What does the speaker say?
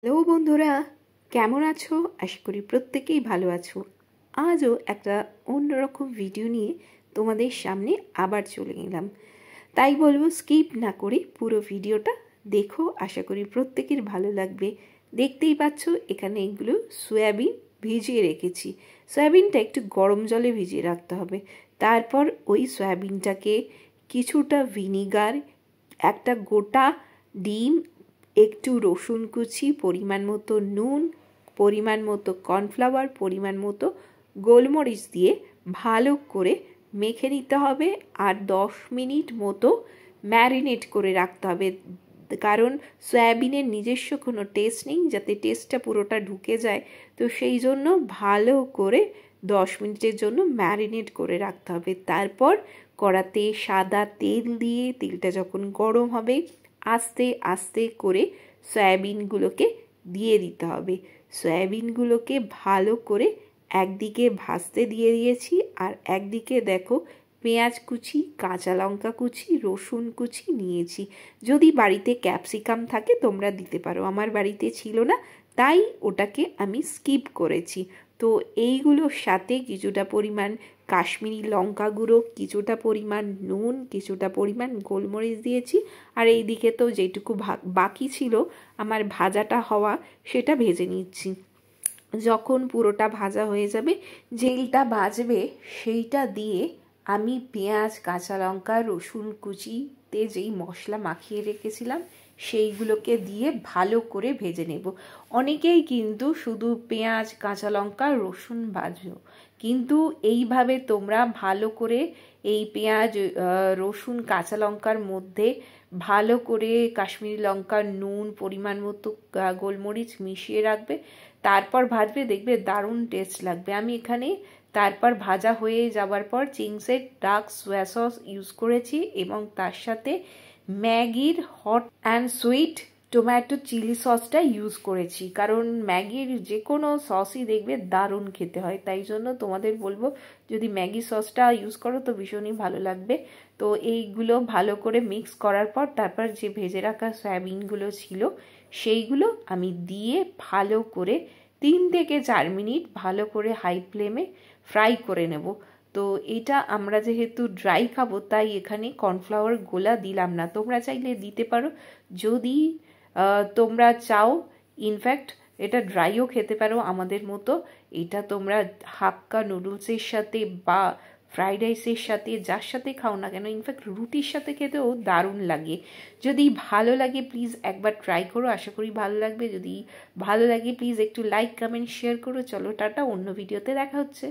Hello বন্ধুরা, কেমন আছো? আশা করি প্রত্যেকেই ভালো আছো। আজও একটা অন্যরকম ভিডিও নিয়ে তোমাদের সামনে আবার চলে এলাম। তাই বলবো স্কিপ না করে পুরো ভিডিওটা দেখো, আশা করি প্রত্যেকের ভালো লাগবে। দেখতেই পাচ্ছ এখানে এগুলো সয়াবিন ভিজিয়ে রেখেছি। সয়াবিনটা একটু গরম জলে ভিজিয়ে রাখতে হবে। তারপর ওই সয়াবিনটাকে কিছুটা ভিনিগার, একটা গোটা ডিম, একটু রসুন কুচি, পরিমাণ মতো নুন, পরিমাণ মতো কর্নফ্লাওয়ার, পরিমাণ মতো গোলমরিচ দিয়ে ভালো করে মেখে নিতে হবে আর 10 মিনিট মতো ম্যারিনেট করে রাখতে হবে। কারণ সয়াবিনের নিজস্ব কোনো টেস্ট নেই, যাতে টেস্টটা পুরোটা ঢুকে যায়, তো সেই জন্য ভালো করে 10 মিনিটের জন্য ম্যারিনেট করে রাখতে হবে। তারপর কড়াতে সাদা তেল দিয়ে, তেলটা যখন গরম হবে আস্তে আস্তে করে সয়াবিনগুলোকে দিয়ে দিতে হবে। সয়াবিনগুলোকে ভালো করে একদিকে ভাজতে দিয়ে দিয়েছি আর একদিকে দেখো পেঁয়াজ কুচি, কাঁচা লঙ্কা কুচি, রসুন কুচি নিয়েছি। যদি বাড়িতে ক্যাপসিকাম থাকে তোমরা দিতে পারো, আমার বাড়িতে ছিল না তাই ওটাকে আমি স্কিপ করেছি। তো এইগুলোর সাথে কিছুটা পরিমাণ কাশ্মীরি লঙ্কা গুঁড়ো, কিছুটা পরিমাণ নুন, কিছুটা পরিমাণ গোলমরিচ দিয়েছি। আর এই দিকে তো যেটুকু বাকি ছিল আমার ভাজাটা হওয়া, সেটা ভেজে নিচ্ছি। যখন পুরোটা ভাজা হয়ে যাবে, যেইটা ভাজবে সেইটা দিয়ে আমি পেঁয়াজ, কাঁচা লঙ্কা, রসুন কুচিতে যেই মশলা মাখিয়ে রেখেছিলাম সেইগুলোকে দিয়ে ভালো করে ভেজে নেব। অনেকেই কিন্তু শুধু পেঁয়াজ, কাঁচা লঙ্কা, রসুন ভাজো, কিন্তু এইভাবে তোমরা ভালো করে এই পেঁয়াজ, রসুন, কাঁচা লঙ্কার মধ্যে ভালো করে কাশ্মীরি লঙ্কা, নুন, পরিমাণ মতো গোলমরিচ মিশিয়ে রাখবে, তারপর ভাজবে, দেখবে দারুণ টেস্ট লাগবে। আমি এখানে তারপর ভাজা হয়ে যাওয়ার পর চিংসের ডার্ক সোয়া সস ইউজ করেছি এবং তার সাথে ম্যাগির hot and sweet tomato chilli সসটা ইউজ করেছি। কারণ ম্যাগির যে কোনো সসই দেখবে দারুণ খেতে হয়, তাই জন্য তোমাদের বলবো যদি ম্যাগি সসটা ইউজ করো তো ভীষণই ভালো লাগবে। তো এইগুলো ভালো করে মিক্স করার পর তারপর যে ভেজে রাখা সয়াবিনগুলো ছিল সেইগুলো আমি দিয়ে ভালো করে 3 থেকে 4 মিনিট ভালো করে হাই ফ্লেমে ফ্রাই করে নেব। তো এটা আমরা যেহেতু ড্রাই খাবো তাই এখানে কর্নফ্লাওয়ার গোলা দিলাম না, তোমরা চাইলে দিতে পারো যদি তোমরা চাও। ইনফ্যাক্ট এটা ড্রাইও খেতে পারো আমাদের মতো। এটা তোমরা হাক্কা নুডলসের সাথে বা ফ্রাইড রাইসের সাথে, যার সাথে খাও না কেন, ইনফ্যাক্ট রুটির সাথে খেতেও দারুণ লাগে। যদি ভালো লাগে প্লিজ একবার ট্রাই করো, আশা করি ভালো লাগবে। যদি ভালো লাগে প্লিজ একটু লাইক, কমেন্ট, শেয়ার করো। চলো টাটা, অন্য ভিডিওতে দেখা হচ্ছে।